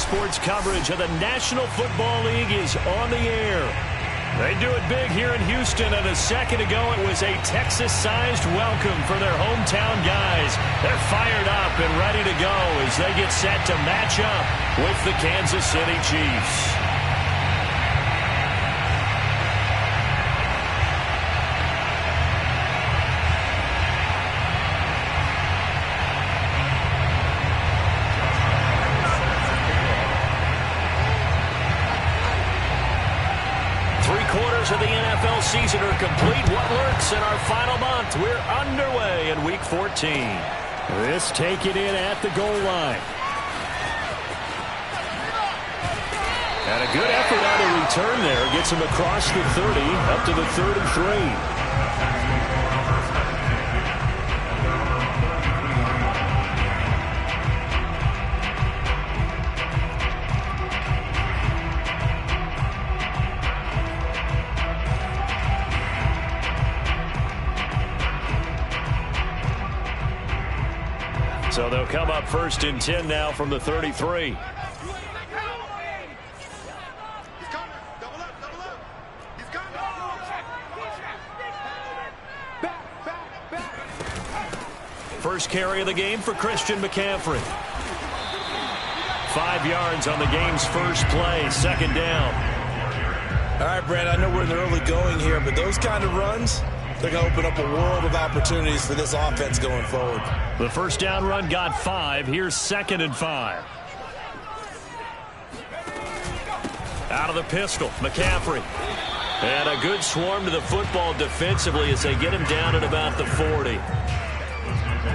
Sports coverage of the National Football League is on the air. They do it big here in Houston, and a second ago it was a Texas-sized welcome for their hometown guys. They're fired up and ready to go as they get set to match up with the Kansas City Chiefs. Of the NFL season are complete. What lurks in our final month? We're underway in Week 14. This taken in at the goal line. And a good effort on the return there. Gets him across the 30, up to the 33. So they'll come up 1st and 10 now from the 33. First carry of the game for Christian McCaffrey. 5 yards on the game's first play, second down. All right, Brad, I know we're in the early going here, but those kind of runs, they're going to open up a world of opportunities for this offense going forward. The first down run got 5. Here's 2nd and 5. Out of the pistol, McCaffrey. And a good swarm to the football defensively as they get him down at about the 40.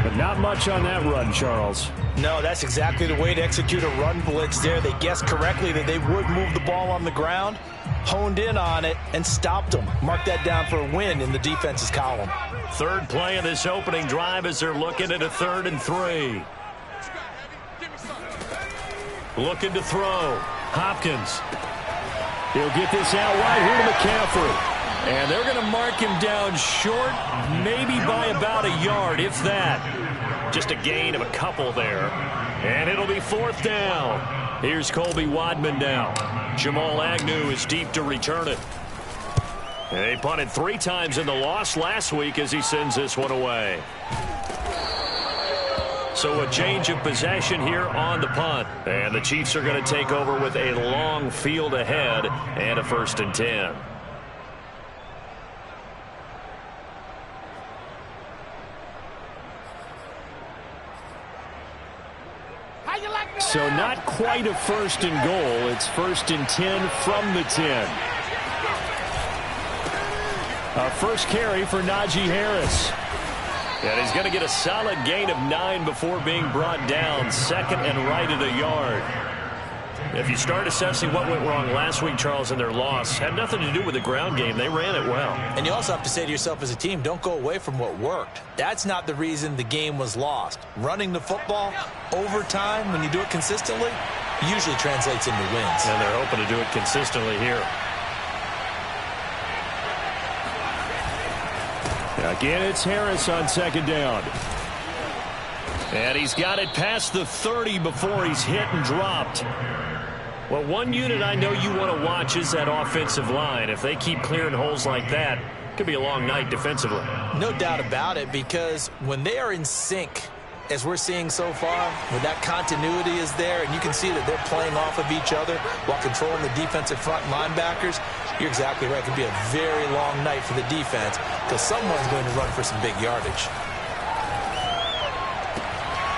But not much on that run, Charles. No, that's exactly the way to execute a run blitz there. They guessed correctly that they would move the ball on the ground, honed in on it, and stopped them. Mark that down for a win in the defense's column. Third play of this opening drive as they're looking at a 3rd and 3. Looking to throw. Hopkins. He'll get this out wide here to McCaffrey. And they're going to mark him down short, maybe by about a yard, if that. Just a gain of a couple there. And it'll be 4th down. Here's Colby Wadman now. Jamal Agnew is deep to return it. They punted 3 times in the loss last week as he sends this one away. So a change of possession here on the punt. And the Chiefs are going to take over with a long field ahead and a 1st and 10. So not quite a 1st and goal. It's 1st and 10 from the 10. A first carry for Najee Harris. And he's going to get a solid gain of 9 before being brought down. 2nd and right at a yard. If you start assessing what went wrong last week, Charles, in their loss, had nothing to do with the ground game. They ran it well. And you also have to say to yourself as a team, don't go away from what worked. That's not the reason the game was lost. Running the football over time, when you do it consistently, usually translates into wins. And they're hoping to do it consistently here. Again, it's Harris on 2nd down. And he's got it past the 30 before he's hit and dropped. Well, one unit I know you want to watch is that offensive line. If they keep clearing holes like that, it could be a long night defensively. No doubt about it, because when they are in sync, as we're seeing so far, when that continuity is there, and you can see that they're playing off of each other while controlling the defensive front linebackers, you're exactly right. It could be a very long night for the defense because someone's going to run for some big yardage.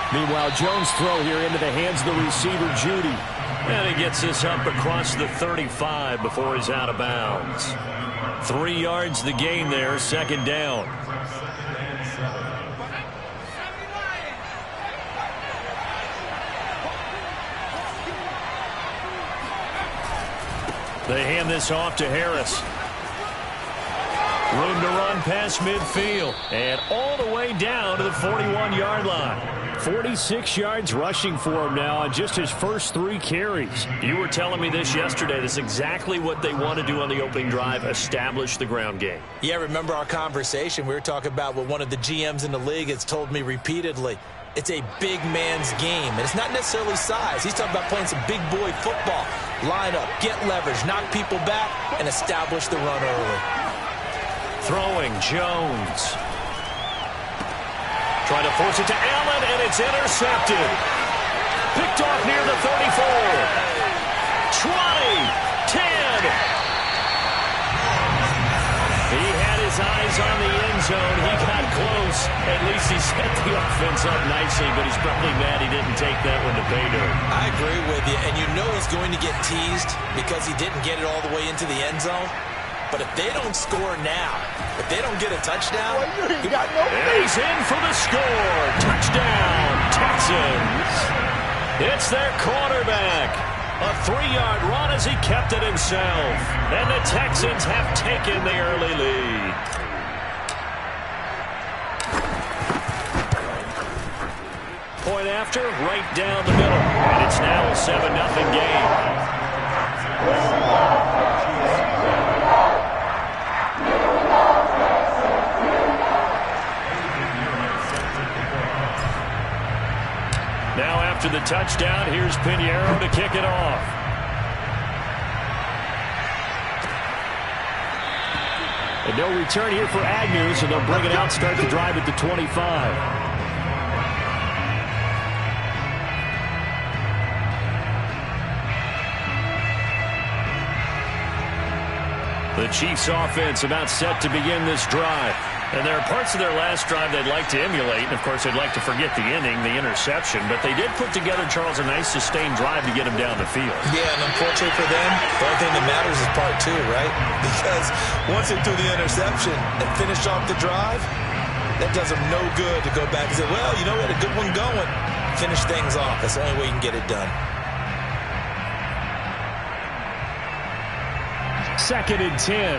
Meanwhile, Jones' throw here into the hands of the receiver, Judy. And he gets this up across the 35 before he's out of bounds. 3 yards the gain there, 2nd down. They hand this off to Harris. Room to run past midfield. And all the way down to the 41-yard line. 46 yards rushing for him now on just his first 3 carries. You were telling me this yesterday. This is exactly what they want to do on the opening drive, establish the ground game. Yeah, remember our conversation. We were talking about what one of the GMs in the league has told me repeatedly. It's a big man's game, and it's not necessarily size. He's talking about playing some big boy football. Line up, get leverage, knock people back, and establish the run early. Throwing, Jones. Trying to force it to Allen, and it's intercepted. Picked off near the 34. 20, 10. He had his eyes on the end zone. He got close. At least he set the offense up nicely, but he's probably mad he didn't take that one to pay dirt. I agree with you, and you know he's going to get teased because he didn't get it all the way into the end zone. But if they don't score now, if they don't get a touchdown, he's in for the score. Touchdown, Texans. It's their quarterback. A 3-yard run as he kept it himself. And the Texans have taken the early lead. Point after, right down the middle. And it's now a 7-0 game. Now after the touchdown, here's Pinheiro to kick it off. And no return here for Agnew, so they'll bring it out, start the drive at the 25. The Chiefs offense about set to begin this drive. And there are parts of their last drive they'd like to emulate. And, of course, they'd like to forget the inning, the interception. But they did put together, Charles, a nice sustained drive to get him down the field. Yeah, and unfortunately for them, the only thing that matters is part 2, right? Because once they threw the interception and finished off the drive, that does them no good to go back and say, well, you know, we had a good one going. Finish things off. That's the only way you can get it done. 2nd and 10.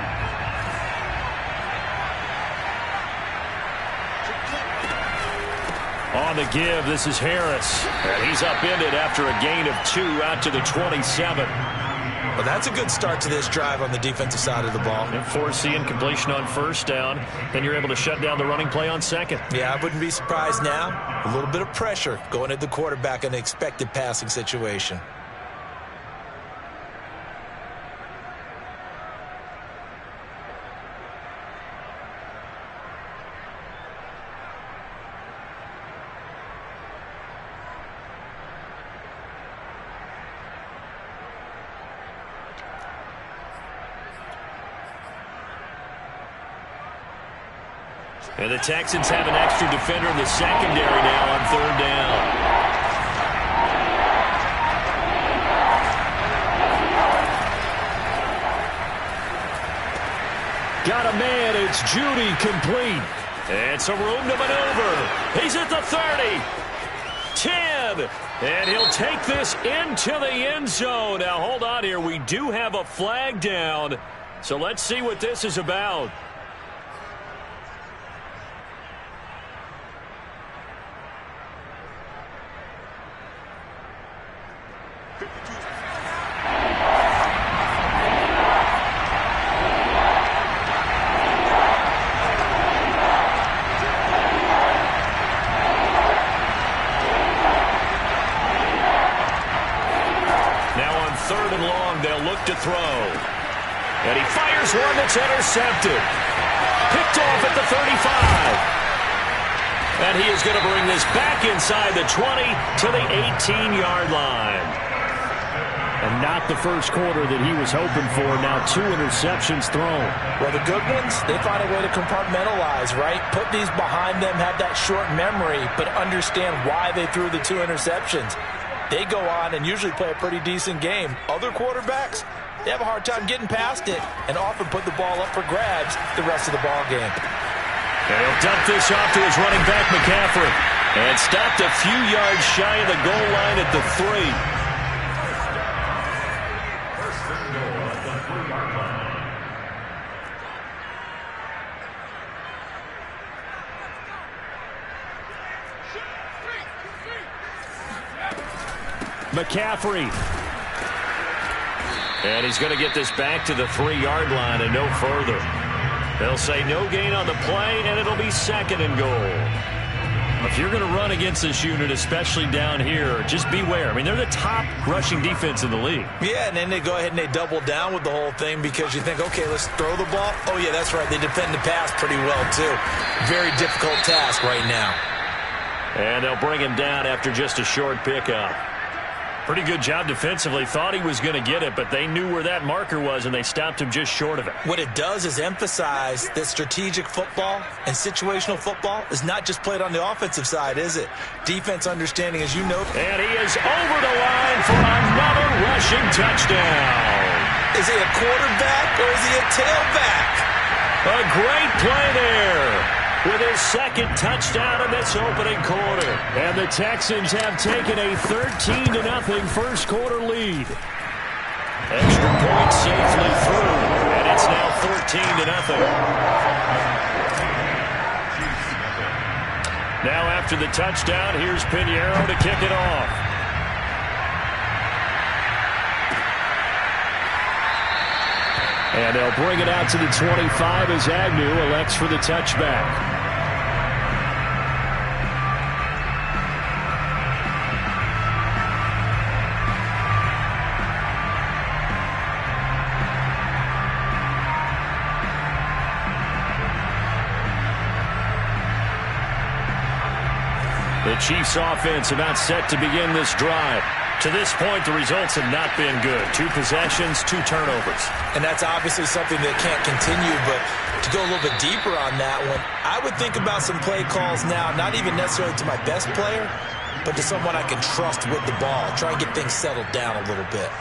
On the give, this is Harris. And he's upended after a gain of 2 out to the 27. Well, that's a good start to this drive on the defensive side of the ball. And force the incompletion on 1st down. Then you're able to shut down the running play on 2nd. Yeah, I wouldn't be surprised now. A little bit of pressure going at the quarterback in an expected passing situation. And the Texans have an extra defender in the secondary now on 3rd down. Got a man, it's Judy, complete. And some room to maneuver. He's at the 30. 10. And he'll take this into the end zone. Now, hold on here. We do have a flag down. So let's see what this is about. To throw. And he fires one that's intercepted. Picked off at the 35. And he is going to bring this back inside the 20 to the 18-yard line. And not the first quarter that he was hoping for. Now 2 interceptions thrown. Well, the good ones, they find a way to compartmentalize, right? Put these behind them, have that short memory, but understand why they threw the 2 interceptions. They go on and usually play a pretty decent game. Other quarterbacks, they have a hard time getting past it and often put the ball up for grabs the rest of the ball game. And he'll dump this off to his running back, McCaffrey. And stopped a few yards shy of the goal line at the 3. McCaffrey. And he's going to get this back to the 3-yard line and no further. They'll say no gain on the play, and it'll be 2nd and goal. If you're going to run against this unit, especially down here, just beware. I mean, they're the top rushing defense in the league. Yeah, and then they go ahead and they double down with the whole thing because you think, okay, let's throw the ball. Oh, yeah, that's right. They defend the pass pretty well, too. Very difficult task right now. And they'll bring him down after just a short pickup. Pretty good job defensively. Thought he was going to get it, but they knew where that marker was, and they stopped him just short of it. What it does is emphasize that strategic football and situational football is not just played on the offensive side, is it? Defense understanding, as you know. And he is over the line for another rushing touchdown. Is he a quarterback or is he a tailback? A great play there with his second touchdown in this opening quarter. And the Texans have taken a 13-0 first quarter lead. Extra point safely through, and it's now 14-0. Now after the touchdown, here's Pinheiro to kick it off. And they'll bring it out to the 25 as Agnew elects for the touchback. The Chiefs offense about set to begin this drive. To this point, the results have not been good. 2 possessions, 2 turnovers. And that's obviously something that can't continue, but to go a little bit deeper on that one, I would think about some play calls now, not even necessarily to my best player, but to someone I can trust with the ball. Try and get things settled down a little bit.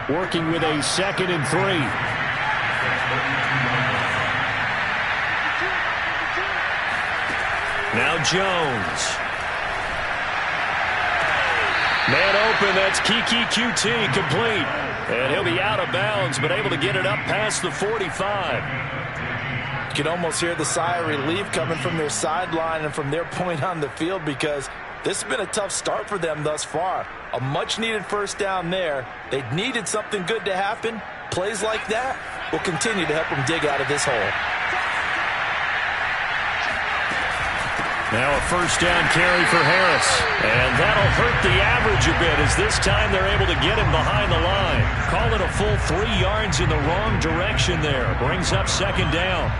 Working with a 2nd and 3. Now Jones. Man open, that's Kiki QT, complete. And he'll be out of bounds, but able to get it up past the 45. You can almost hear the sigh of relief coming from their sideline and from their point on the field because this has been a tough start for them thus far. A much-needed first down there. They needed something good to happen. Plays like that will continue to help them dig out of this hole. Now a first down carry for Harris. And that'll hurt the average a bit as this time they're able to get him behind the line. Call it a full 3 yards in the wrong direction there. Brings up 2nd down.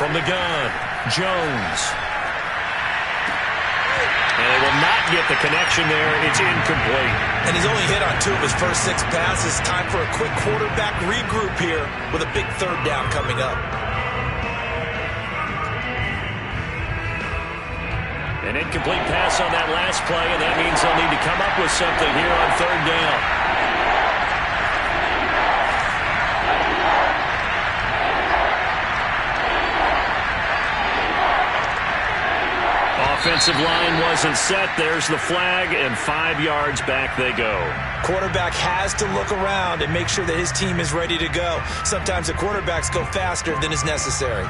From the gun, Jones. And they will not get the connection there. It's incomplete. And he's only hit on 2 of his first 6 passes. Time for a quick quarterback regroup here with a big 3rd down coming up. An incomplete pass on that last play, and that means they'll need to come up with something here on 3rd down. Offensive line wasn't set. There's the flag, and 5 yards back they go. Quarterback has to look around and make sure that his team is ready to go. Sometimes the quarterbacks go faster than is necessary.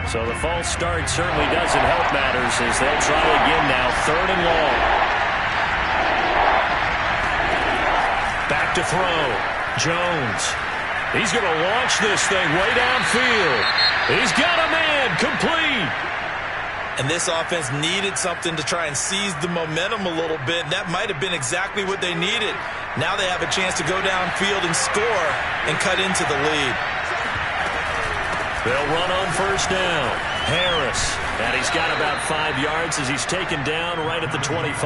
So the false start certainly doesn't help matters as they'll try again now. 3rd and long. Back to throw. Jones. He's going to launch this thing way downfield. He's got a man, complete. And this offense needed something to try and seize the momentum a little bit. That might have been exactly what they needed. Now they have a chance to go downfield and score and cut into the lead. They'll run on 1st down. Harris. And he's got about 5 yards as he's taken down right at the 25.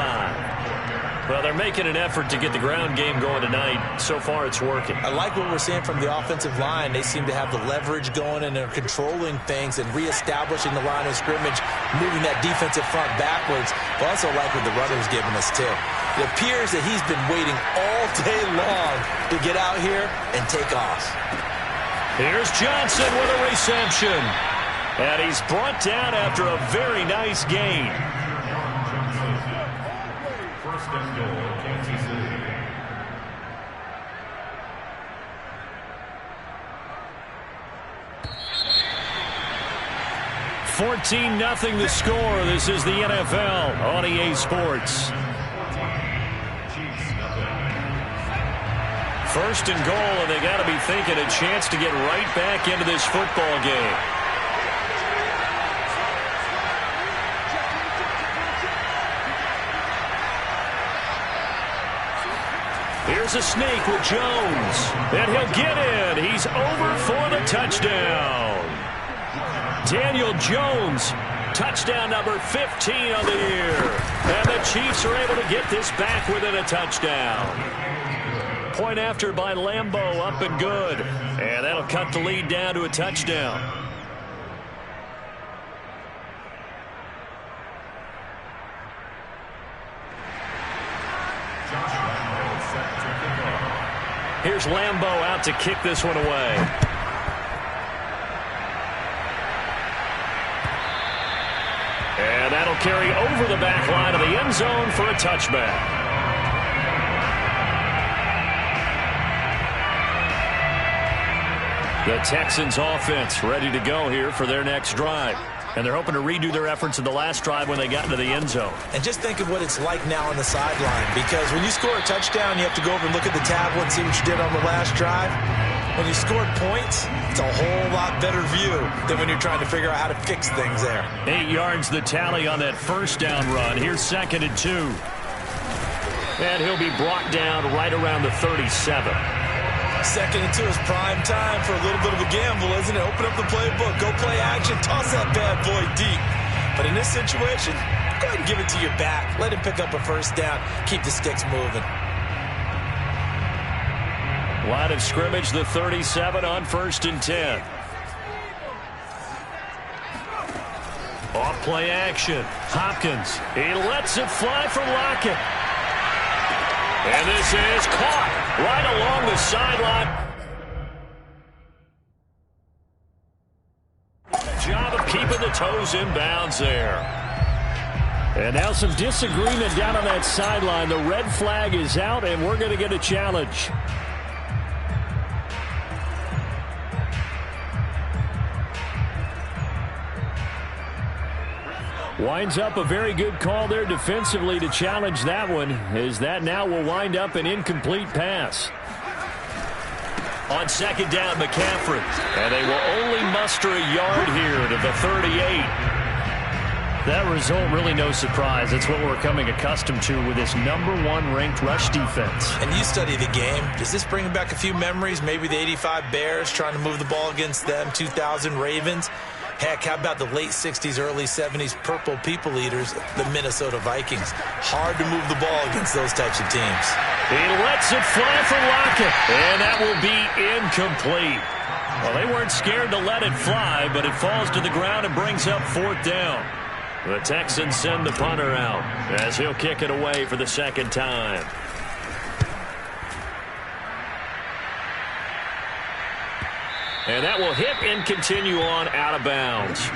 Well, they're making an effort to get the ground game going tonight. So far, it's working. I like what we're seeing from the offensive line. They seem to have the leverage going, and they're controlling things and reestablishing the line of scrimmage, moving that defensive front backwards. But also like what the runner's giving us, too. It appears that he's been waiting all day long to get out here and take off. Here's Johnson with a reception. And he's brought down after a very nice gain. 14-0 the score. This is the NFL on EA Sports. First and goal, and they got to be thinking a chance to get right back into this football game. Here's a snake with Jones, and he'll get in. He's over for the touchdown. Daniel Jones, touchdown number 15 on the year. And the Chiefs are able to get this back within a touchdown. Point after by Lambeau, up and good. And that'll cut the lead down to a touchdown. Here's Lambeau out to kick this one away. And that'll carry over the back line of the end zone for a touchback. The Texans offense ready to go here for their next drive. And they're hoping to redo their efforts in the last drive when they got into the end zone. And just think of what it's like now on the sideline. Because when you score a touchdown, you have to go over and look at the tablet and see what you did on the last drive. When you scored points, it's a whole lot better view than when you're trying to figure out how to fix things there. 8 yards the tally on that first down run. Here's 2nd and 2. And he'll be brought down right around the 37. 2nd and 2 is prime time for a little bit of a gamble, isn't it? Open up the playbook, go play action, toss that bad boy deep. But in this situation, go ahead and give it to your back. Let him pick up a first down. Keep the sticks moving. Line of scrimmage, the 37 on 1st and 10. Off play action. Hopkins. He lets it fly from Lockett. And this is caught right along the sideline. Job of keeping the toes in bounds there. And now some disagreement down on that sideline. The red flag is out, and we're going to get a challenge. Winds up a very good call there defensively to challenge that one, as that now will wind up an incomplete pass. On 2nd down, McCaffrey. And they will only muster a yard here to the 38. That result, really no surprise. It's what we're coming accustomed to with this #1 ranked rush defense. And you study the game. Does this bring back a few memories? Maybe the 85 Bears trying to move the ball against them, 2000 Ravens. Heck, how about the late 60s, early 70s Purple People Eaters, the Minnesota Vikings? Hard to move the ball against those types of teams. He lets it fly for Lockett, and that will be incomplete. Well, they weren't scared to let it fly, but it falls to the ground and brings up 4th down. The Texans send the punter out as he'll kick it away for the 2nd time. And that will hit and continue on out of bounds.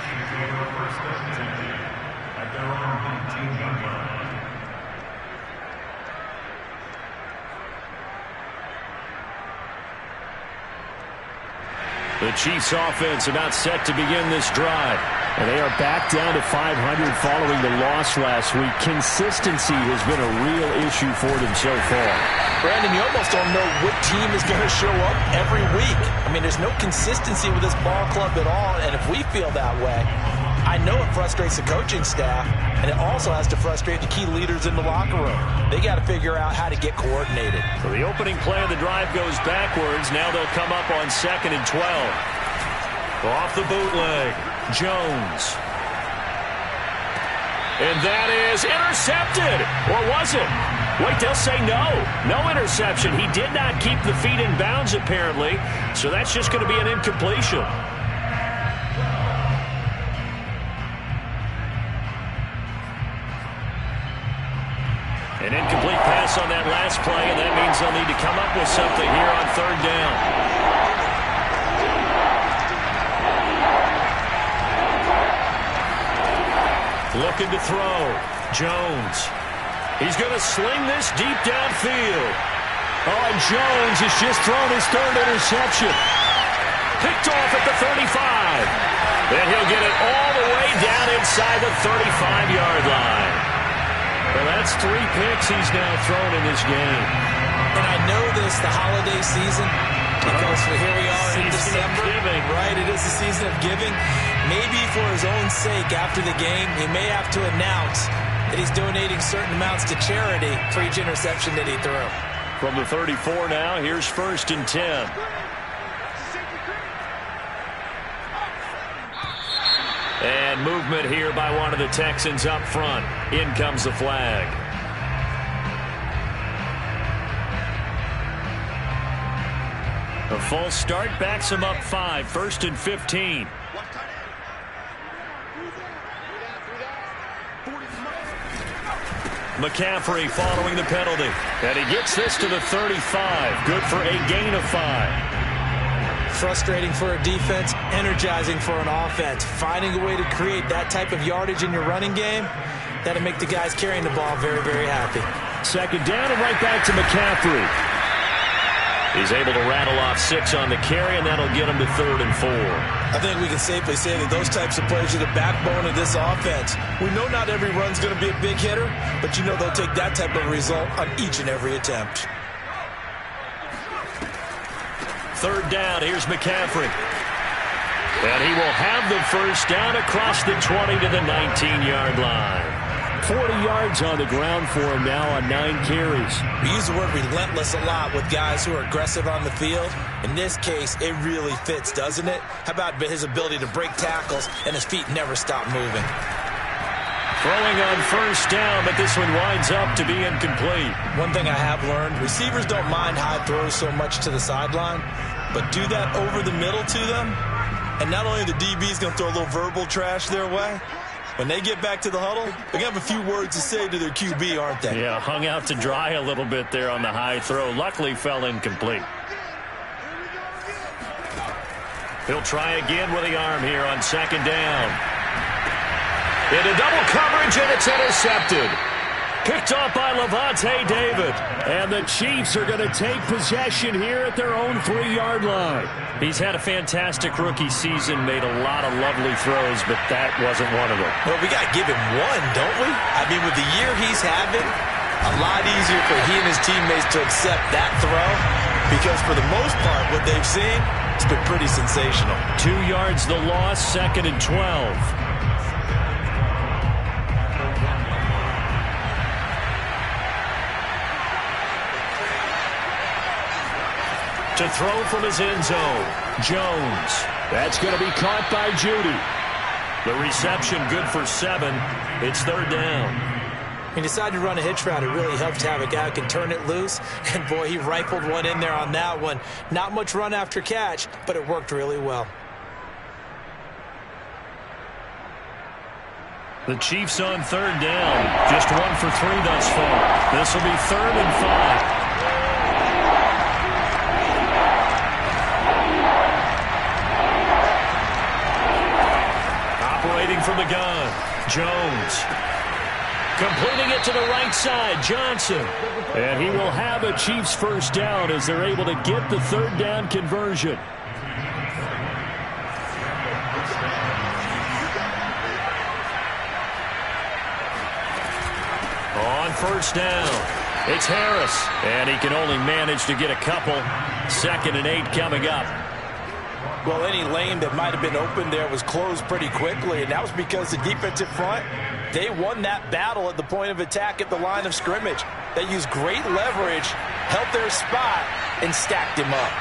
The Chiefs offense about set to begin this drive. And they are back down to 500 following the loss last week. Consistency has been a real issue for them so far. Brandon, you almost don't know what team is going to show up every week. I mean, there's no consistency with this ball club at all, and if we feel that way, I know it frustrates the coaching staff, and it also has to frustrate the key leaders in the locker room. They got to figure out how to get coordinated. So the opening play of the drive goes backwards. Now they'll come up on 2nd and 12. Off the bootleg, Jones. And that is intercepted. Or was it? Wait, they'll say no. No interception. He did not keep the feet in bounds, apparently. So that's just going to be an incompletion. An incomplete pass on that last play, and that means they'll need to come up with something here on 3rd down. Looking to throw. Jones. He's going to sling this deep downfield. Oh, and Jones has just thrown his 3rd interception. Picked off at the 35. And he'll get it all the way down inside the 35-yard line. Well, that's 3 picks he's now thrown in this game. And I know this, the holiday season, because here we are in December. Right, it is the season of giving. Maybe for his own sake, after the game, he may have to announce that he's donating certain amounts to charity for each interception that he threw. From the 34 now, here's 1st and 10. And movement here by one of the Texans up front. In comes the flag. A false start backs him up 5. 1st and 15. McCaffrey following the penalty. And he gets this to the 35. Good for a gain of 5. Frustrating for a defense, energizing for an offense. Finding a way to create that type of yardage in your running game, that'll make the guys carrying the ball very, very happy. 2nd down and right back to McCaffrey. He's able to rattle off 6 on the carry, and that'll get him to 3rd and 4. I think we can safely say that those types of plays are the backbone of this offense. We know not every run's going to be a big hitter, but you know they'll take that type of result on each and every attempt. 3rd down, here's McCaffrey. And he will have the 1st down across the 20 to the 19-yard line. 40 yards on the ground for him now on 9 carries. We use the word relentless a lot with guys who are aggressive on the field. In this case, it really fits, doesn't it? How about his ability to break tackles and his feet never stop moving? Throwing on 1st down, but this one winds up to be incomplete. One thing I have learned, receivers don't mind high throws so much to the sideline, but do that over the middle to them, and not only the DB's going to throw a little verbal trash their way, when they get back to the huddle, they're going to have a few words to say to their QB, aren't they? Yeah, hung out to dry a little bit there on the high throw. Luckily fell incomplete. He'll try again with the arm here on 2nd down. Into double coverage, and it's intercepted. Picked off by Levante David. And the Chiefs are going to take possession here at their own 3-yard line. He's had a fantastic rookie season, made a lot of lovely throws, but that wasn't one of them. Well, we got to give him one, don't we? I mean, with the year he's having, a lot easier for he and his teammates to accept that throw, because for the most part, what they've seen, it's been pretty sensational. 2 yards the loss, 2nd and 12. To throw from his end zone, Jones. That's going to be caught by Judy. The reception good for 7. It's 3rd down. He decided to run a hitch route. It really helps to have a guy who can turn it loose. And, boy, he rifled one in there on that one. Not much run after catch, but it worked really well. The Chiefs on 3rd down. Just 1 for 3 thus far. This will be 3rd and 5. From the gun, Jones. Completing it to the right side, Johnson. And he will have a Chiefs 1st down as they're able to get the 3rd down conversion. On 1st down, it's Harris. And he can only manage to get a couple. 2nd and 8 coming up. Well, any lane that might have been open there was closed pretty quickly, and that was because the defensive front, they won that battle at the point of attack at the line of scrimmage. They used great leverage, held their spot, and stacked him up.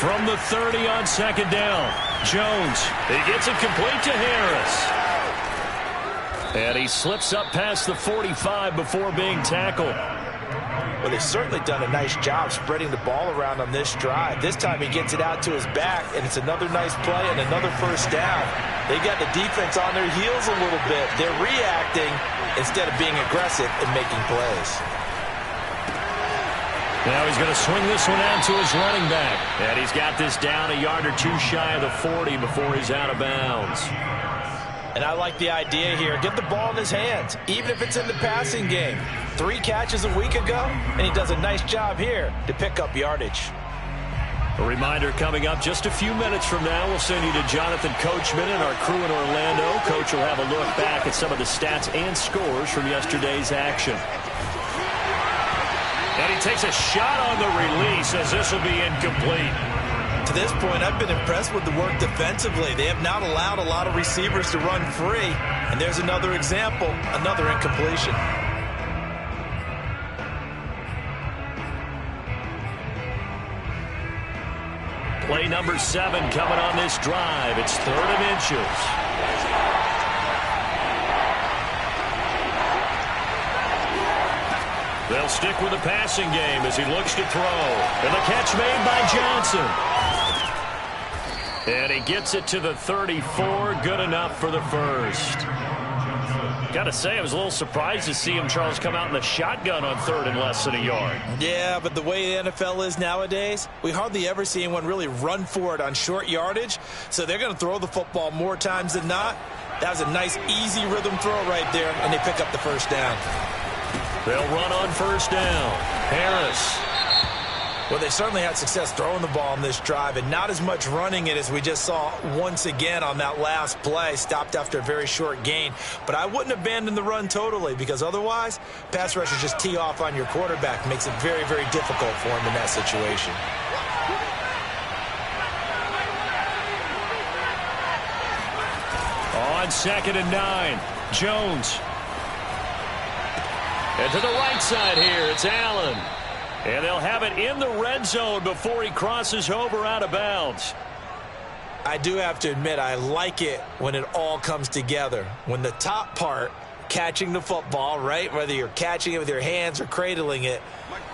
From the 30 on 2nd down, Jones. He gets it complete to Harris. And he slips up past the 45 before being tackled. Well, they've certainly done a nice job spreading the ball around on this drive. This time he gets it out to his back, and it's another nice play and another 1st down. They got the defense on their heels a little bit. They're reacting instead of being aggressive and making plays. Now he's going to swing this one out to his running back. And he's got this down a yard or 2 shy of the 40 before he's out of bounds. And I like the idea here. Get the ball in his hands, even if it's in the passing game. 3 catches a week ago, and he does a nice job here to pick up yardage. A reminder coming up just a few minutes from now, we'll send you to Jonathan Coachman and our crew in Orlando. Coach will have a look back at some of the stats and scores from yesterday's action. And he takes a shot on the release as this will be incomplete. To this point, I've been impressed with the work defensively. They have not allowed a lot of receivers to run free. And there's another example, another incompletion. Play number 7 coming on this drive. It's 3rd and inches. They'll stick with the passing game as he looks to throw. And the catch made by Johnson. And he gets it to the 34. Good enough for the first. Got to say, I was a little surprised to see him, Charles, come out in the shotgun on 3rd and less than a yard. Yeah, but the way the NFL is nowadays, we hardly ever see anyone really run for it on short yardage. So they're going to throw the football more times than not. That was a nice, easy rhythm throw right there, and they pick up the first down. They'll run on first down. Harris. Well, they certainly had success throwing the ball on this drive and not as much running it as we just saw once again on that last play. Stopped after a very short gain. But I wouldn't abandon the run totally because otherwise, pass rushers just tee off on your quarterback. Makes it very, very difficult for him in that situation. On 2nd and 9, Jones. And to the right side here, it's Allen. And they'll have it in the red zone before he crosses over out of bounds. I do have to admit, I like it when it all comes together. When the top part, catching the football, right, whether you're catching it with your hands or cradling it,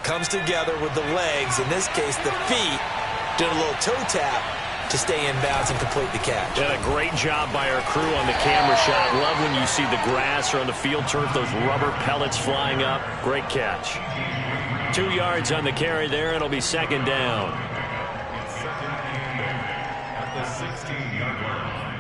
comes together with the legs, in this case the feet, did a little toe tap to stay in bounds and complete the catch. Did a great job by our crew on the camera shot. Love when you see the grass or on the field turf, those rubber pellets flying up. Great catch. 2 yards on the carry there. It'll be 2nd down. At the 16-yard line.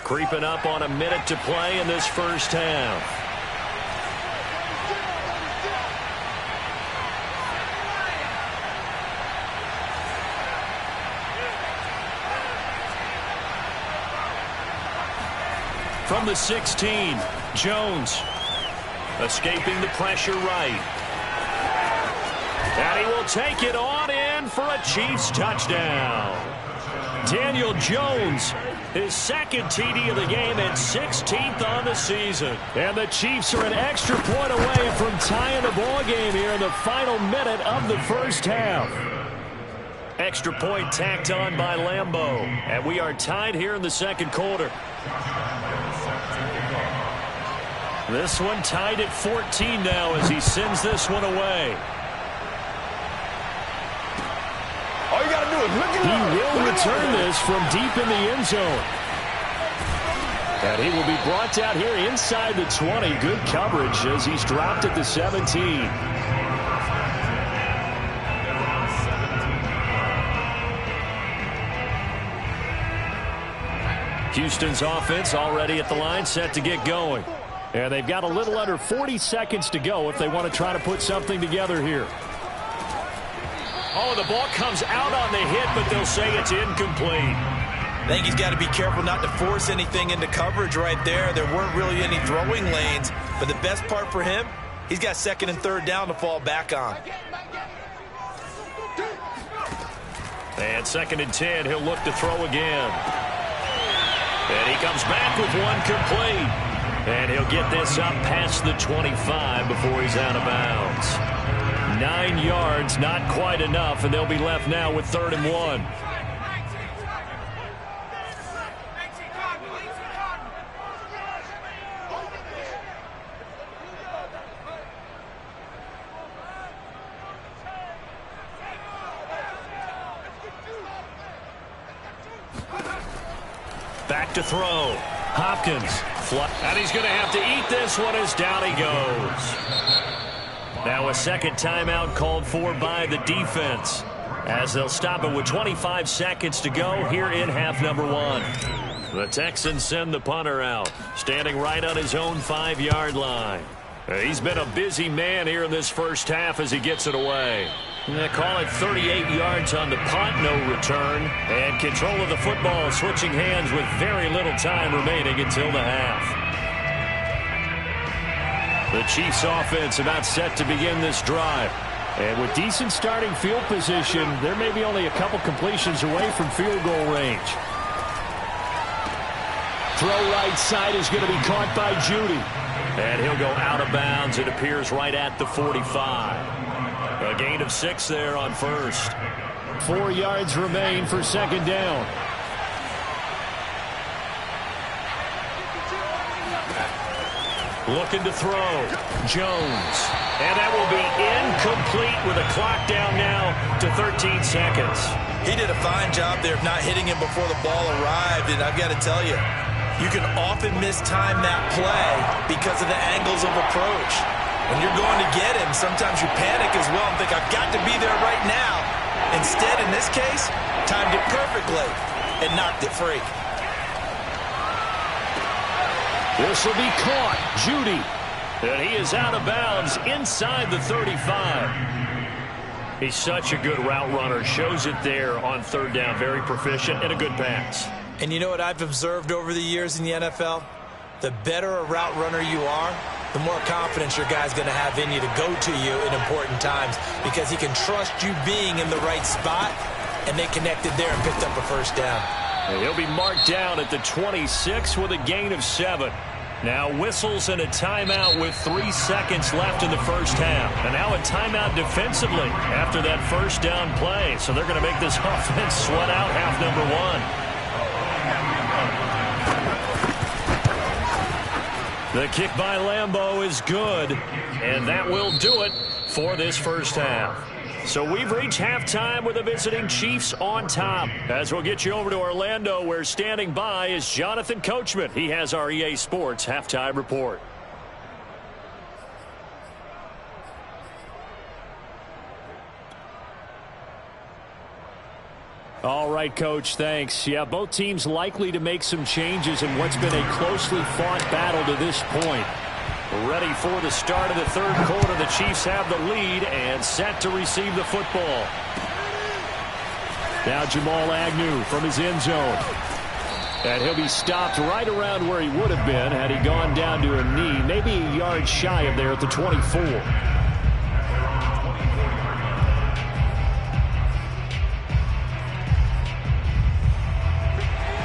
Creeping up on a minute to play in this first half. From the 16, Jones escaping the pressure right. And he will take it on in for a Chiefs touchdown. Daniel Jones, his 2nd TD of the game and 16th on the season. And the Chiefs are an extra point away from tying the ball game here in the final minute of the first half. Extra point tacked on by Lambeau. And we are tied here in the 2nd quarter. This one tied at 14 now as he sends this one away. All you got to do is look it He up. will return this from deep in the end zone. And he will be brought down here inside the 20. Good coverage as he's dropped at the 17. Houston's offense already at the line, set to get going. And they've got a little under 40 seconds to go if they want to try to put something together here. Oh, the ball comes out on the hit, but they'll say it's incomplete. I think he's got to be careful not to force anything into coverage right there. There weren't really any throwing lanes, but the best part for him, he's got 2nd and 3rd down to fall back on. And 2nd and 10, he'll look to throw again. And he comes back with one complete. And he'll get this up past the 25 before he's out of bounds. 9 yards, not quite enough, and they'll be left now with 3rd and 1. Back to throw. Hopkins. And he's going to have to eat this one as down he goes. Now a 2nd timeout called for by the defense as they'll stop it with 25 seconds to go here in half number 1. The Texans send the punter out, standing right on his own 5-yard line. He's been a busy man here in this first half as he gets it away. They call it 38 yards on the punt, no return. And control of the football switching hands with very little time remaining until the half. The Chiefs offense about set to begin this drive. And with decent starting field position, there may be only a couple completions away from field goal range. Throw right side is going to be caught by Judy. And he'll go out of bounds. It appears right at the 45. A gain of 6 there on first. 4 yards remain for second down. Looking to throw. Jones. And that will be incomplete with a clock down now to 13 seconds. He did a fine job there of not hitting him before the ball arrived. And I've got to tell you, you can often mistime that play because of the angles of approach. When you're going to get him, sometimes you panic as well and think, I've got to be there right now. Instead, in this case, timed it perfectly and knocked it free. This will be caught. Judy. And he is out of bounds inside the 35. He's such a good route runner. Shows it there on third down. Very proficient and a good pass. And you know what I've observed over the years in the NFL? The better a route runner you are, the more confidence your guy's going to have in you to go to you in important times because he can trust you being in the right spot, and they connected there and picked up a first down. And he'll be marked down at the 26 with a gain of 7. Now whistles and a timeout with 3 seconds left in the first half. And now a timeout defensively after that first down play. So they're going to make this offense sweat out half number 1. The kick by Lambeau is good, and that will do it for this first half. So we've reached halftime with the visiting Chiefs on top. As we'll get you over to Orlando, where standing by is Jonathan Coachman. He has our EA Sports halftime report. All right, Coach, thanks. Yeah, both teams likely to make some changes in what's been a closely fought battle to this point. Ready for the start of the third quarter. The Chiefs have the lead and set to receive the football. Now Jamal Agnew from his end zone. And he'll be stopped right around where he would have been had he gone down to a knee, maybe a yard shy of there at the 24.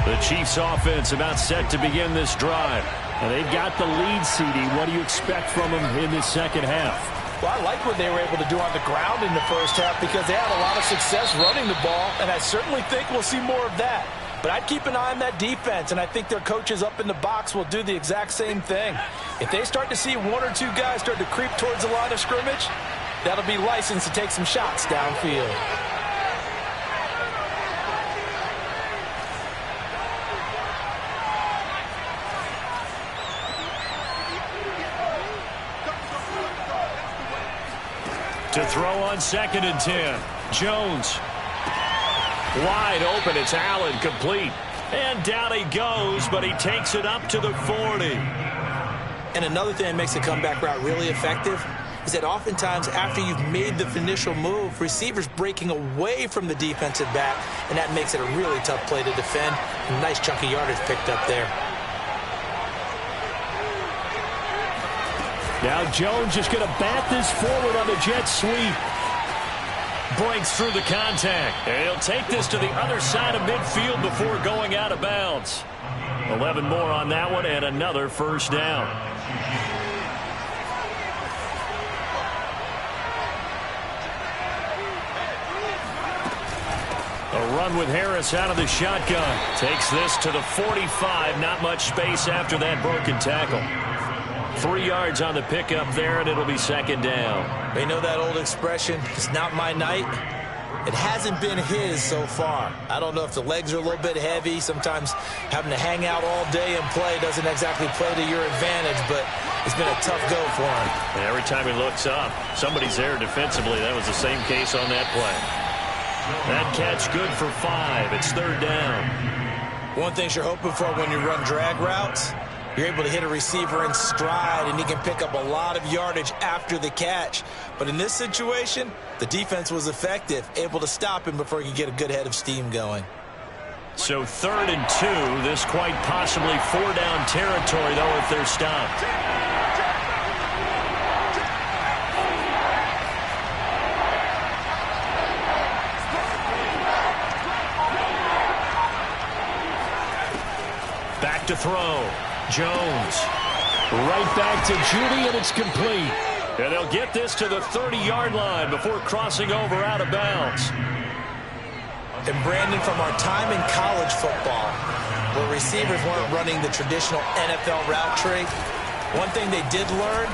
The Chiefs offense about set to begin this drive. And they've got the lead, CD. What do you expect from them in this second half? Well, I like what they were able to do on the ground in the first half because they had a lot of success running the ball, and I certainly think we'll see more of that. But I'd keep an eye on that defense, and I think their coaches up in the box will do the exact same thing. If they start to see 1 or 2 guys start to creep towards the line of scrimmage, that'll be licensed to take some shots downfield. To throw on 2nd and 10. Jones. Wide open. It's Allen, complete. And down he goes, but he takes it up to the 40. And another thing that makes the comeback route really effective is that oftentimes after you've made the initial move, receivers breaking away from the defensive back, and that makes it a really tough play to defend. A nice chunk of yardage picked up there. Now Jones just going to bat this forward on the jet sweep. Breaks through the contact. And he'll take this to the other side of midfield before going out of bounds. 11 more on that one and another first down. A run with Harris out of the shotgun. Takes this to the 45. Not much space after that broken tackle. 3 yards on the pickup there, and it'll be second down. You know that old expression, it's not my night? It hasn't been his so far. I don't know if the legs are a little bit heavy. Sometimes having to hang out all day and play doesn't exactly play to your advantage, but it's been a tough go for him. And every time he looks up, somebody's there defensively. That was the same case on that play. That catch good for 5. It's third down. One thing you're hoping for when you run drag routes You're able to hit a receiver in stride, and he can pick up a lot of yardage after the catch. But in this situation, the defense was effective, able to stop him before he could get a good head of steam going. So 3rd and 2. This quite possibly 4-down territory, though, if they're stopped. Back to throw. Jones. Right back to Judy, and it's complete. And they'll get this to the 30-yard line before crossing over out of bounds. And Brandon, from our time in college football, where receivers weren't running the traditional NFL route tree, one thing they did learn,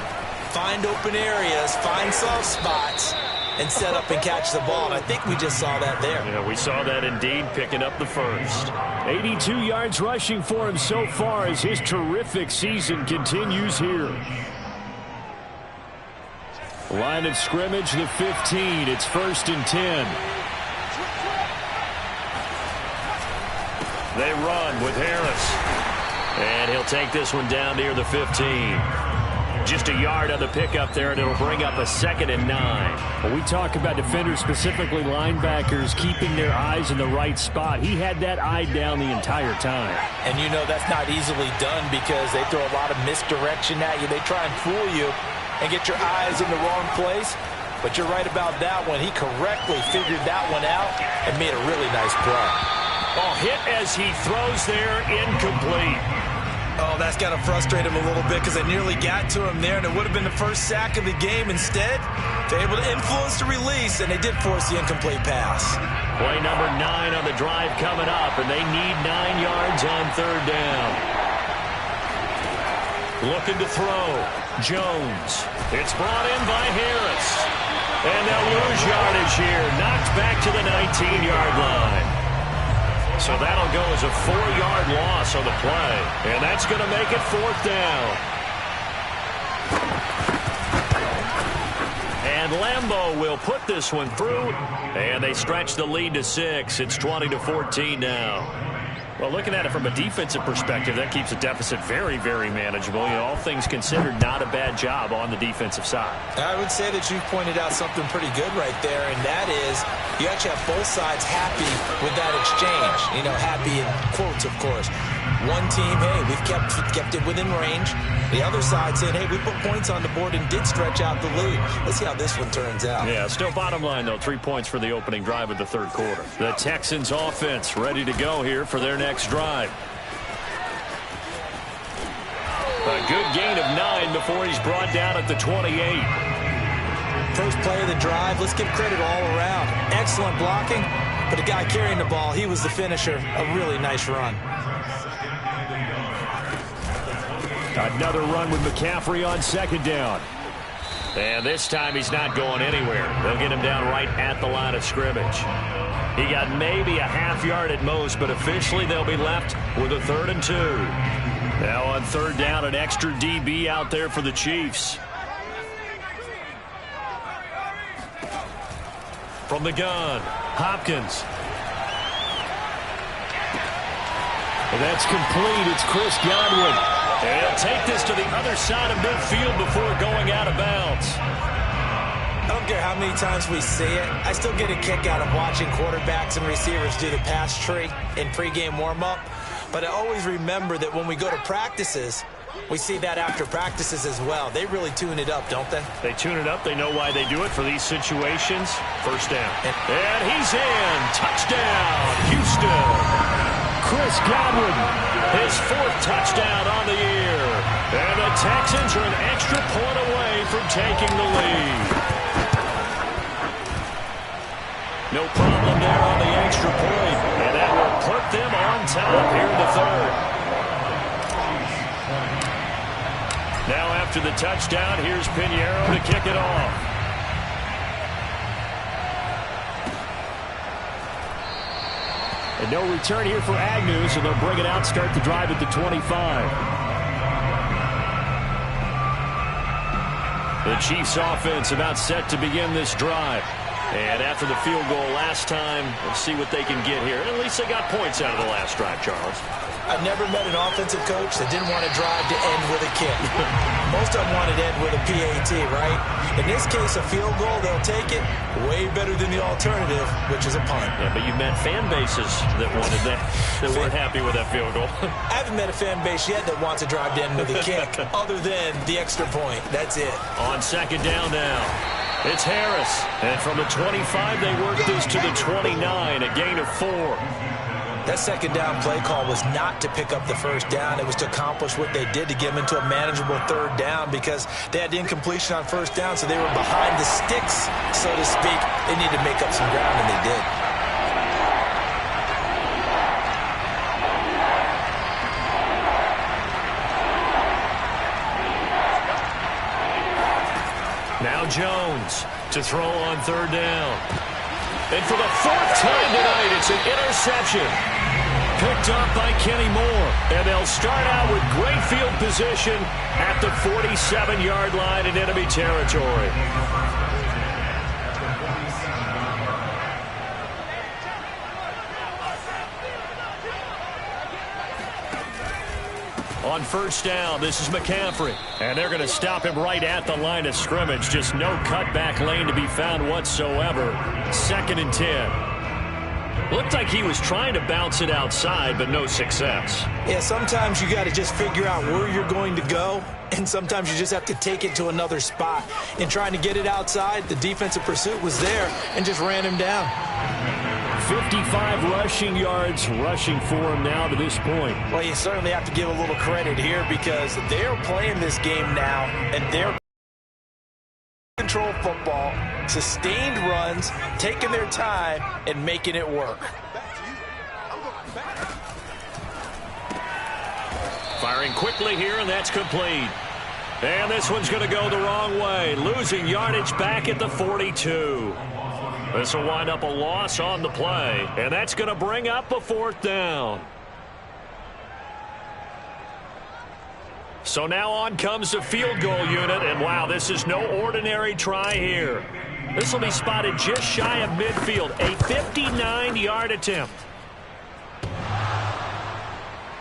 find open areas, find soft spots, and set up and catch the ball. And I think we just saw that there. Yeah, we saw that indeed, picking up the first. 82 yards rushing for him so far as his terrific season continues here. Line of scrimmage, the 15. It's 1st and 10. They run with Harris. And he'll take this one down near the 15. Just a yard on the pickup there, and it'll bring up a 2nd and 9. When we talk about defenders, specifically linebackers, keeping their eyes in the right spot, he had that eye down the entire time. And you know that's not easily done because they throw a lot of misdirection at you. They try and fool you and get your eyes in the wrong place. But you're right about that one. He correctly figured that one out and made a really nice play. Oh, hit as he throws there, incomplete. Oh, that's got to frustrate him a little bit because they nearly got to him there, and it would have been the first sack of the game. Instead, they're able to influence the release, and they did force the incomplete pass. Play number 9 on the drive coming up, and they need 9 yards on 3rd down. Looking to throw. Jones. It's brought in by Harris. And they'll lose yardage here. Knocked back to the 19-yard line. So that'll go as a 4-yard loss on the play. And that's going to make it 4th down. And Lambeau will put this one through. And they stretch the lead to 6. It's 20-14 now. Well, looking at it from a defensive perspective, that keeps the deficit very, very manageable. You know, all things considered, not a bad job on the defensive side. I would say that you pointed out something pretty good right there, and that is you actually have both sides happy with that exchange. You know, happy in quotes, of course. One team, hey, we've kept it within range. The other side saying, hey, we put points on the board and did stretch out the lead. Let's see how this one turns out. Yeah, still bottom line, though, 3 points for the opening drive of the 3rd quarter. The Texans offense ready to go here for their next drive. A good gain of 9 before he's brought down at the 28. First play of the drive, let's give credit all around. Excellent blocking, but the guy carrying the ball, he was the finisher. A really nice run. Another run with McCaffrey on 2nd down. And this time he's not going anywhere. They'll get him down right at the line of scrimmage. He got maybe a half yard at most, but officially they'll be left with a 3rd and 2. Now on 3rd down, an extra DB out there for the Chiefs. From the gun, Hopkins. And that's complete. It's Chris Godwin. And he'll take this to the other side of midfield before going out of bounds. I don't care how many times we see it. I still get a kick out of watching quarterbacks and receivers do the pass tree in pregame warm-up. But I always remember that when we go to practices, we see that after practices as well. They really tune it up, don't they? They tune it up. They know why they do it for these situations. 1st down. And he's in. Touchdown, Houston. Chris Godwin. His 4th touchdown on the year. And the Texans are an extra point away from taking the lead. No problem there on the extra point. And that will put them on top here in the 3rd. Now after the touchdown, here's Pinheiro to kick it off. And no return here for Agnew, so they'll bring it out, start the drive at the 25. The Chiefs offense about set to begin this drive. And after the field goal last time, we'll see what they can get here. At least they got points out of the last drive, Charles. I never met an offensive coach that didn't want to drive to end with a kick. Most of them wanted to end with a PAT, right? In this case, a field goal, they'll take it. Way better than the alternative, which is a punt. Yeah, but you met fan bases that wanted that, that weren't happy with that field goal. I haven't met a fan base yet that wants to drive to end with a kick, other than the extra point. That's it. On second down now, it's Harris. And from the 25, they work this to the 29, a gain of 4. That second down play call was not to pick up the first down. It was to accomplish what they did to get them into a manageable third down because they had incompletion on first down, so they were behind the sticks, so to speak. They needed to make up some ground, and they did. Now Jones to throw on third down. And for the 4th time tonight, it's an interception. Picked up by Kenny Moore. And they'll start out with great field position at the 47-yard line in enemy territory. On first down, this is McCaffrey. And they're going to stop him right at the line of scrimmage. Just no cutback lane to be found whatsoever. 2nd and 10. Looked like he was trying to bounce it outside, but no success. Yeah, sometimes you got to just figure out where you're going to go, and sometimes you just have to take it to another spot. In trying to get it outside, the defensive pursuit was there and just ran him down. 55 rushing yards rushing for him now to this point. Well, you certainly have to give a little credit here because they're playing this game now, and they're control football, sustained runs, taking their time, and making it work. Firing quickly here, and that's complete. And this one's going to go the wrong way, losing yardage back at the 42. This will wind up a loss on the play, and that's going to bring up a 4th down. So now on comes the field goal unit, and wow, this is no ordinary try here. This will be spotted just shy of midfield, a 59-yard attempt.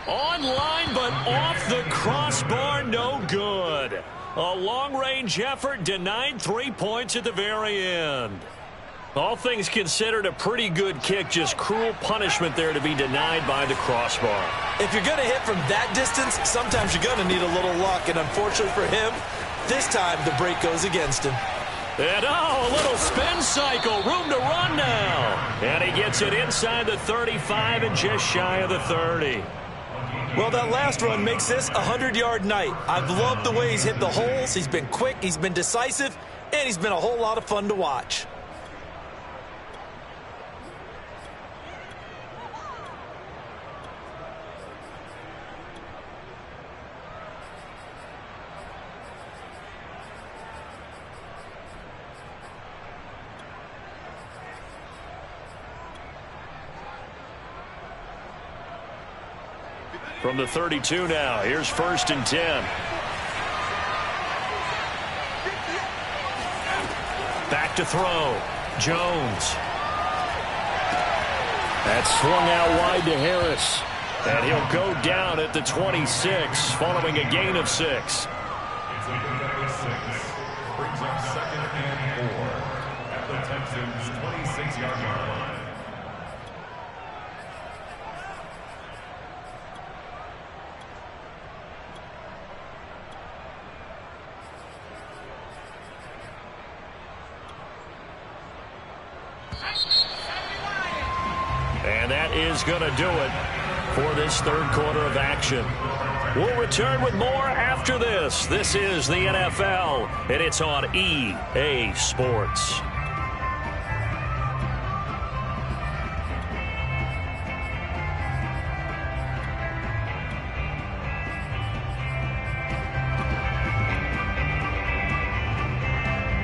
Online, but off the crossbar, no good. A long-range effort denied 3 points at the very end. All things considered, a pretty good kick, just cruel punishment there to be denied by the crossbar. If you're going to hit from that distance, sometimes you're going to need a little luck, and unfortunately for him, this time the break goes against him. And a little spin cycle, room to run now. And he gets it inside the 35 and just shy of the 30. Well, that last run makes this a 100-yard night. I've loved the way he's hit the holes. He's been quick, he's been decisive, and he's been a whole lot of fun to watch. From the 32 now, here's 1st and 10. Back to throw. Jones. That's swung out wide to Harris. And he'll go down at the 26 following a gain of 6. It's number 6. Brings up 2nd and 4 at the Texans' 26-yard line. And that is going to do it for this 3rd quarter of action. We'll return with more after this. This is the NFL, and it's on EA Sports.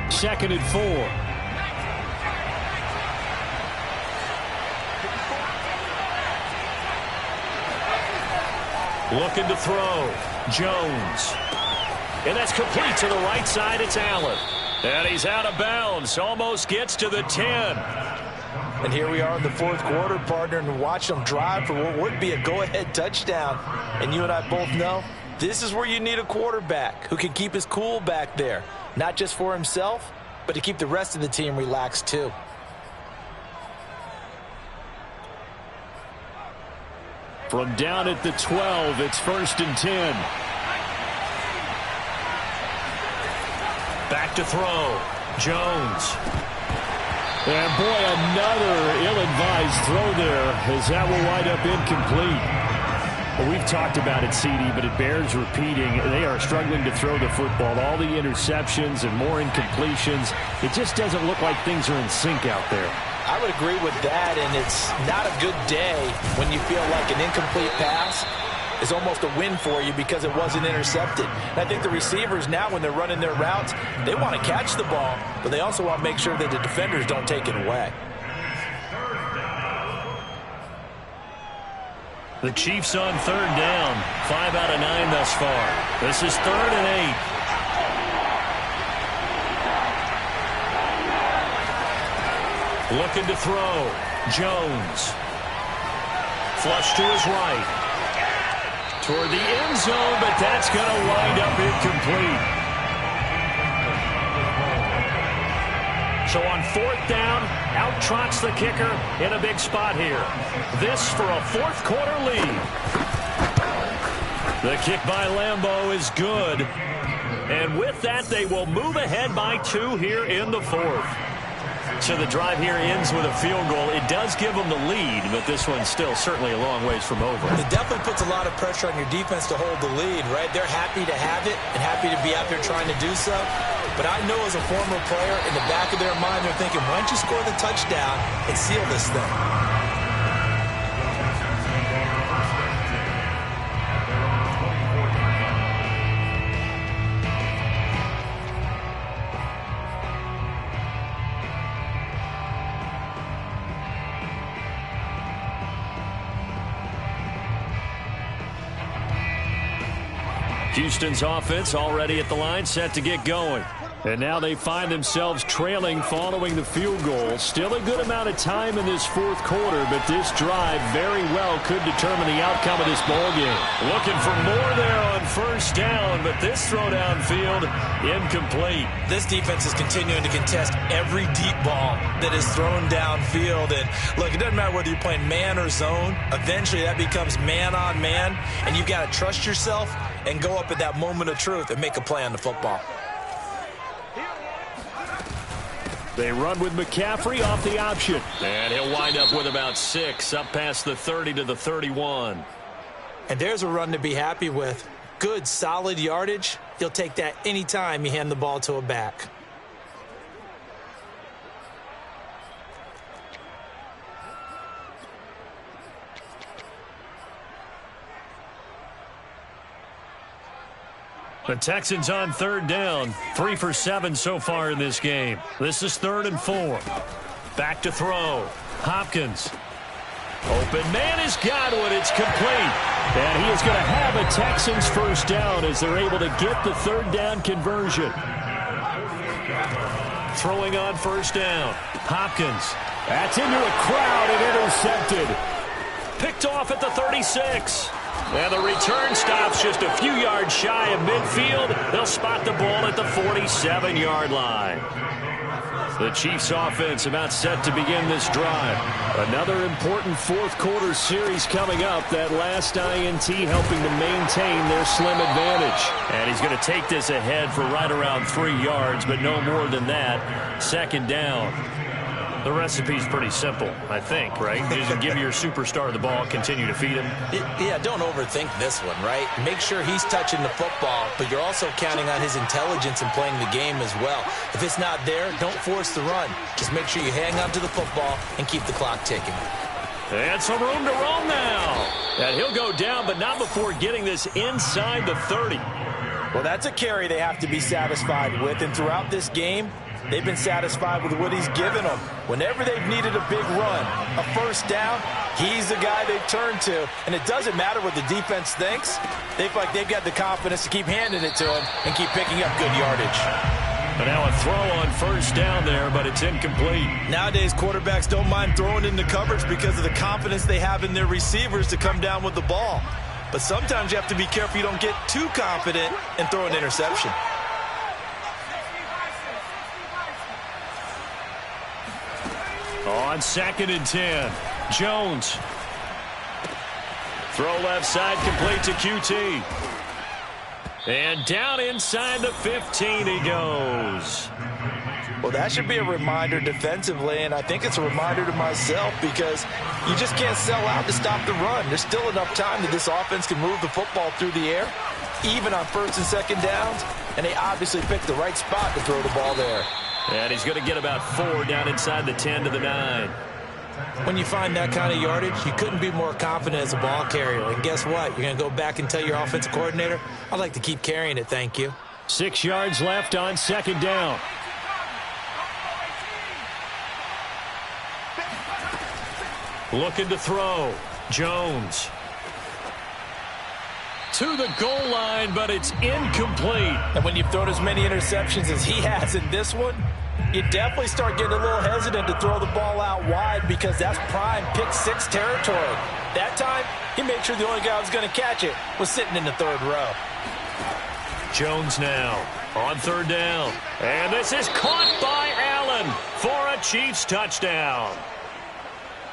Second and 4. Looking to throw. Jones. And that's complete to the right side. It's Allen. And he's out of bounds. Almost gets to the 10. And here we are in the fourth quarter, partner, and watch them drive for what would be a go-ahead touchdown. And you and I both know this is where you need a quarterback who can keep his cool back there, not just for himself, but to keep the rest of the team relaxed too. From down at the 12, it's 1st and 10. Back to throw. Jones. And boy, another ill-advised throw there, as that will wind up incomplete. Well, we've talked about it, CD, but it bears repeating. They are struggling to throw the football. All the interceptions and more incompletions. It just doesn't look like things are in sync out there. I would agree with that, and it's not a good day when you feel like an incomplete pass is almost a win for you because it wasn't intercepted. And I think the receivers now, when they're running their routes, they want to catch the ball, but they also want to make sure that the defenders don't take it away. The Chiefs on 3rd down. 5 out of 9 thus far. This is 3rd and 8. Looking to throw. Jones. Flush to his right. Toward the end zone, but that's going to wind up incomplete. So on 4th down, out trots the kicker in a big spot here. This for a 4th quarter lead. The kick by Lambeau is good. And with that, they will move ahead by 2 here in the 4th. So the drive here ends with a field goal. It does give them the lead, but this one's still certainly a long ways from over. It definitely puts a lot of pressure on your defense to hold the lead, right? They're happy to have it and happy to be out there trying to do so. But I know as a former player, in the back of their mind, they're thinking, why don't you score the touchdown and seal this thing? Houston's offense already at the line, set to get going. And now they find themselves trailing following the field goal. Still a good amount of time in this 4th quarter, but this drive very well could determine the outcome of this ball game. Looking for more there on 1st down, but this throw downfield incomplete. This defense is continuing to contest every deep ball that is thrown downfield. And look, it doesn't matter whether you're playing man or zone. Eventually that becomes man on man, and you've got to trust yourself and go up at that moment of truth and make a play on the football. They run with McCaffrey off the option. And he'll wind up with about 6, up past the 30 to the 31. And there's a run to be happy with. Good, solid yardage. You'll take that anytime you hand the ball to a back. The Texans on 3rd down. 3 for 7 so far in this game. This is 3rd and 4. Back to throw. Hopkins. Open man has got one. It's complete. And he is going to have a Texans 1st down as they're able to get the 3rd down conversion. Throwing on 1st down. Hopkins. That's into a crowd and intercepted. Picked off at the 36. And the return stops just a few yards shy of midfield. They'll spot the ball at the 47-yard line. The Chiefs offense about set to begin this drive. Another important 4th quarter series coming up. That last INT helping to maintain their slim advantage. And he's going to take this ahead for right around 3 yards, but no more than that. 2nd down. The recipe's pretty simple, I think, right? You just give your superstar the ball, continue to feed him. Yeah, don't overthink this one, right? Make sure he's touching the football, but you're also counting on his intelligence in playing the game as well. If it's not there, don't force the run. Just make sure you hang on to the football and keep the clock ticking. And some room to roam now. And he'll go down, but not before getting this inside the 30. Well, that's a carry they have to be satisfied with, and throughout this game, they've been satisfied with what he's given them. Whenever they've needed a big run, a 1st down, he's the guy they've turned to. And it doesn't matter what the defense thinks. They feel like they've got the confidence to keep handing it to him and keep picking up good yardage. And now a throw on first down there, but it's incomplete. Nowadays, quarterbacks don't mind throwing into coverage because of the confidence they have in their receivers to come down with the ball. But sometimes you have to be careful you don't get too confident and throw an interception. On 2nd and 10, Jones. Throw left side, complete to QT. And down inside the 15 he goes. Well, that should be a reminder defensively, and I think it's a reminder to myself because you just can't sell out to stop the run. There's still enough time that this offense can move the football through the air, even on 1st and 2nd downs, and they obviously picked the right spot to throw the ball there. And he's going to get about 4 down inside the 10 to the 9. When you find that kind of yardage, you couldn't be more confident as a ball carrier. And guess what? You're going to go back and tell your offensive coordinator, I'd like to keep carrying it, thank you. 6 yards left on 2nd down. Looking to throw. Jones. To the goal line, but it's incomplete. And when you've thrown as many interceptions as he has in this one, you definitely start getting a little hesitant to throw the ball out wide because that's prime pick 6 territory. That time, he made sure the only guy who was going to catch it was sitting in the 3rd row. Jones now on 3rd down. And this is caught by Allen for a Chiefs touchdown.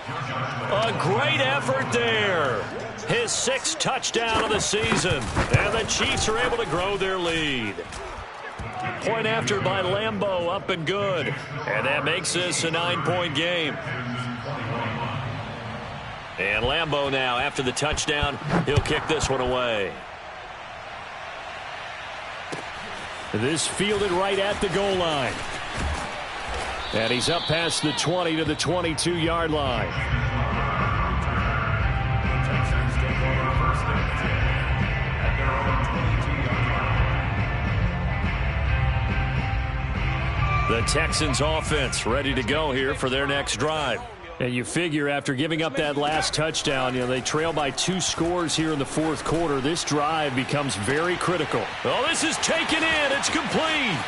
A great effort there. His 6th touchdown of the season. And the Chiefs are able to grow their lead. Point after by Lambeau, up and good. And that makes this a 9-point game. And Lambeau now, after the touchdown, he'll kick this one away. This fielded right at the goal line. And he's up past the 20 to the 22-yard line. The Texans offense ready to go here for their next drive. And you figure after giving up that last touchdown, they trail by 2 scores here in the 4th quarter. This drive becomes very critical. Oh, this is taken in. It's complete.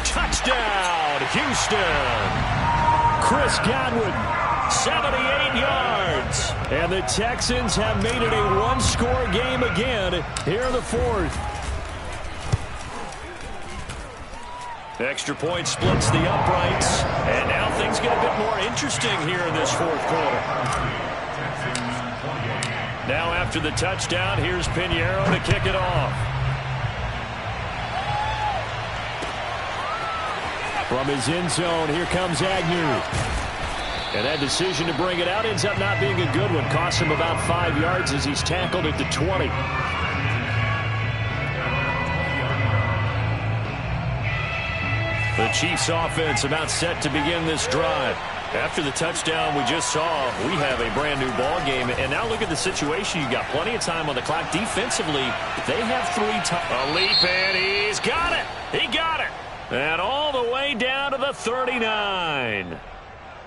Touchdown, Houston. Chris Godwin, 78 yards. And the Texans have made it a 1-score game again here in the 4th. Extra point splits the uprights. And now things get a bit more interesting here in this 4th quarter. Now after the touchdown, here's Pinheiro to kick it off. From his end zone, here comes Agnew. And that decision to bring it out ends up not being a good one. Costs him about 5 yards as he's tackled at the 20. The Chiefs offense about set to begin this drive. After the touchdown we just saw, we have a brand new ball game. And now look at the situation. You got plenty of time on the clock. Defensively, they have 3 times. A leap, and he's got it. He got it. And all the way down to the 39.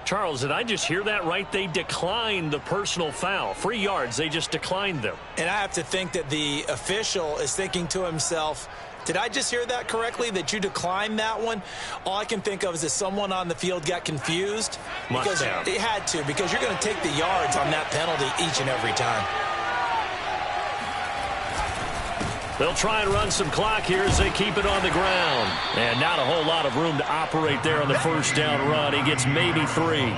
Charles, did I just hear that right? They declined the personal foul. 3 yards, they just declined them. And I have to think that the official is thinking to himself, did I just hear that correctly, that you declined that one? All I can think of is that someone on the field got confused. Must have. It had to, because you're going to take the yards on that penalty each and every time. They'll try and run some clock here as they keep it on the ground. And not a whole lot of room to operate there on the 1st down run. He gets maybe 3.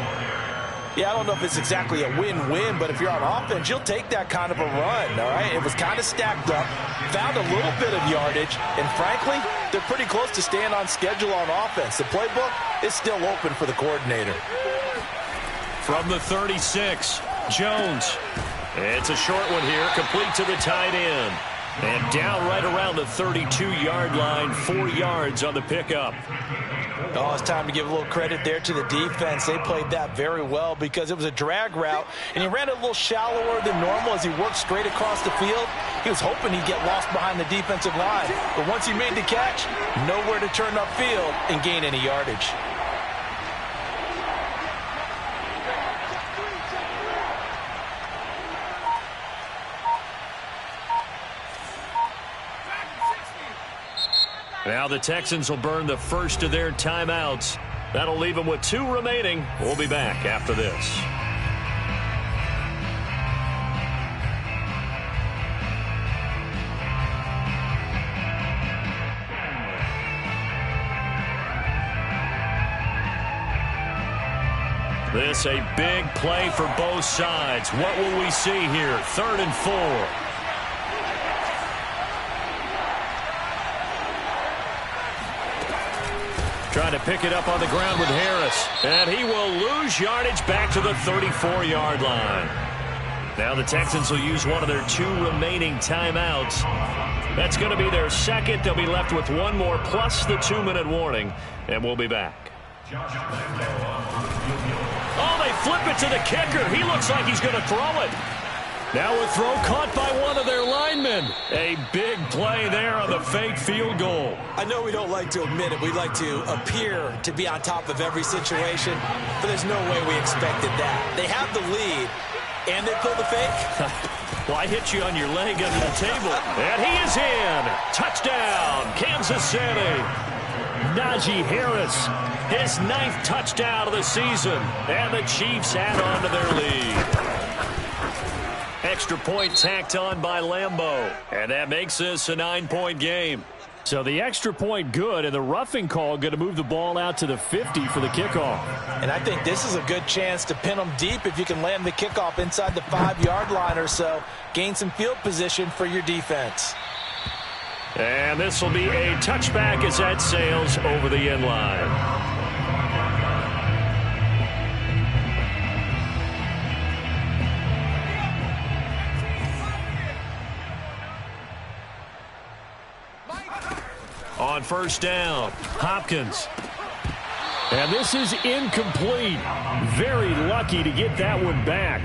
Yeah, I don't know if it's exactly a win-win, but if you're on offense, you'll take that kind of a run, all right? It was kind of stacked up, found a little bit of yardage, and frankly, they're pretty close to staying on schedule on offense. The playbook is still open for the coordinator. From the 36, Jones. It's a short one here, complete to the tight end. And down right around the 32-yard line, 4 yards on the pickup. Oh, it's time to give a little credit there to the defense. They played that very well because it was a drag route, and he ran it a little shallower than normal as he worked straight across the field. He was hoping he'd get lost behind the defensive line. But once he made the catch, nowhere to turn upfield and gain any yardage. Now the Texans will burn the first of their timeouts. That'll leave them with 2 remaining. We'll be back after this. This a big play for both sides. What will we see here? 3rd and 4. Trying to pick it up on the ground with Harris. And he will lose yardage back to the 34-yard line. Now the Texans will use one of their 2 remaining timeouts. That's going to be their second. They'll be left with 1 more plus the 2-minute warning. And we'll be back. Oh, they flip it to the kicker. He looks like he's going to throw it. Now a throw caught by one of their linemen. A big play there on the fake field goal. I know we don't like to admit it. We like to appear to be on top of every situation, but there's no way we expected that. They have the lead, and they pull the fake. Well, I hit you on your leg under the table. And he is in. Touchdown, Kansas City. Najee Harris, his 9th touchdown of the season. And the Chiefs add on to their lead. Extra point tacked on by Lambeau. And that makes this a 9-point game. So the extra point good, and the roughing call going to move the ball out to the 50 for the kickoff. And I think this is a good chance to pin them deep if you can land the kickoff inside the 5-yard line or so. Gain some field position for your defense. And this will be a touchback as that sails over the end line. On first down, Hopkins. And this is incomplete. Very lucky to get that one back.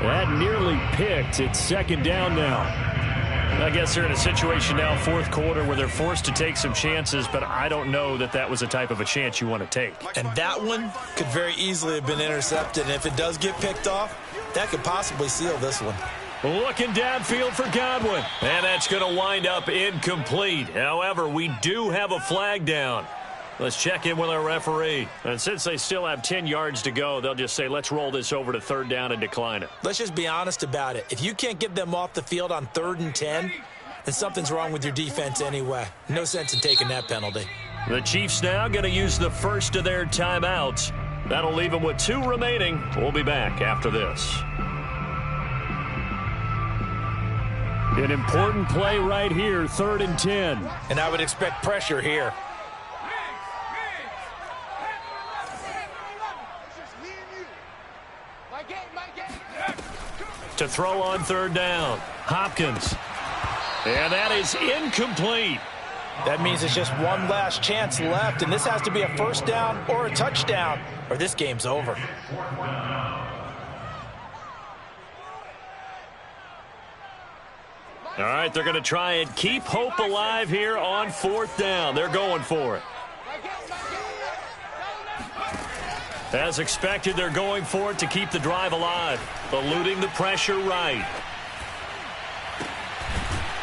That nearly picked. It's 2nd down now. I guess they're in a situation now, 4th quarter, where they're forced to take some chances, but I don't know that that was the type of a chance you want to take. And that one could very easily have been intercepted. And if it does get picked off, that could possibly seal this one. Looking downfield for Godwin. And that's going to wind up incomplete. However, we do have a flag down. Let's check in with our referee. And since they still have 10 yards to go, they'll just say, let's roll this over to 3rd down and decline it. Let's just be honest about it. If you can't get them off the field on 3rd and 10, then something's wrong with your defense anyway. No sense in taking that penalty. The Chiefs now going to use the first of their timeouts. That'll leave them with 2 remaining. We'll be back after this. An important play right here, 3rd and 10. And I would expect pressure here. To throw on 3rd down, Hopkins. And that is incomplete. That means it's just one last chance left, and this has to be a 1st down or a touchdown, or this game's over. All right, they're going to try and keep hope alive here on 4th down. They're going for it. As expected, they're going for it to keep the drive alive, eluding the pressure right.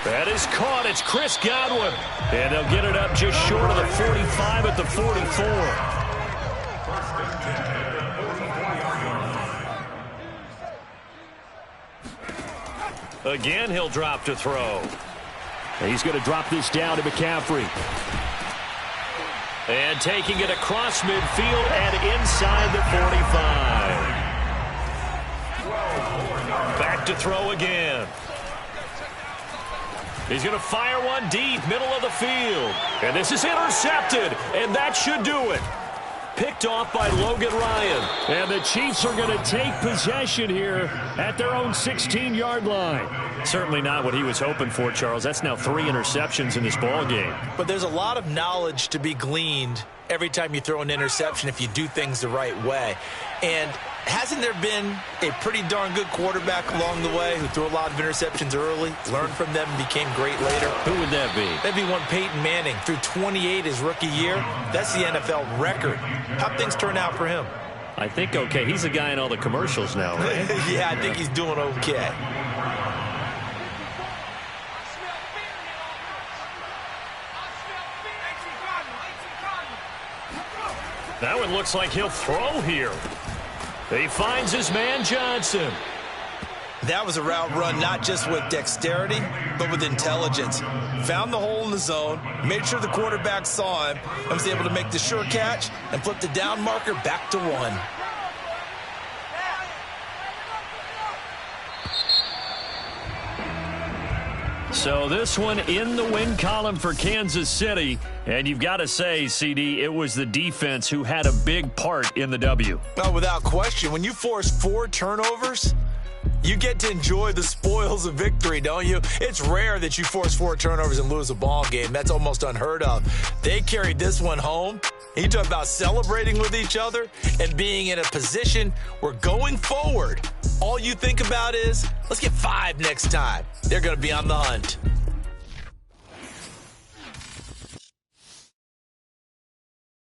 That is caught. It's Chris Godwin. And they'll get it up just short of the 45 at the 44. Again, he'll drop to throw. He's going to drop this down to McCaffrey. And taking it across midfield and inside the 45. Back to throw again. He's going to fire one deep, middle of the field. And this is intercepted, and that should do it. Picked off by Logan Ryan. And the Chiefs are going to take possession here at their own 16-yard line. Certainly not what he was hoping for, Charles. That's now 3 interceptions in this ball game. But there's a lot of knowledge to be gleaned every time you throw an interception if you do things the right way. And hasn't there been a pretty darn good quarterback along the way who threw a lot of interceptions early, learned from them, and became great later? Who would that be? That'd be one Peyton Manning. Threw 28 his rookie year. That's the NFL record. How'd things turn out for him? I think okay. He's the guy in all the commercials now, right? Yeah, I think he's doing okay. That one looks like he'll throw here. He finds his man Johnson. That was a route run not just with dexterity, but with intelligence. Found the hole in the zone, made sure the quarterback saw him, and was able to make the sure catch and flip the down marker back to 1. So this one in the win column for Kansas City. And you've got to say, CD, it was the defense who had a big part in the W. Well, without question, when you force 4 turnovers, you get to enjoy the spoils of victory, don't you? It's rare that you force 4 turnovers and lose a ball game. That's almost unheard of. They carried this one home. You talk about celebrating with each other and being in a position where going forward, all you think about is, let's get 5 next time. They're going to be on the hunt.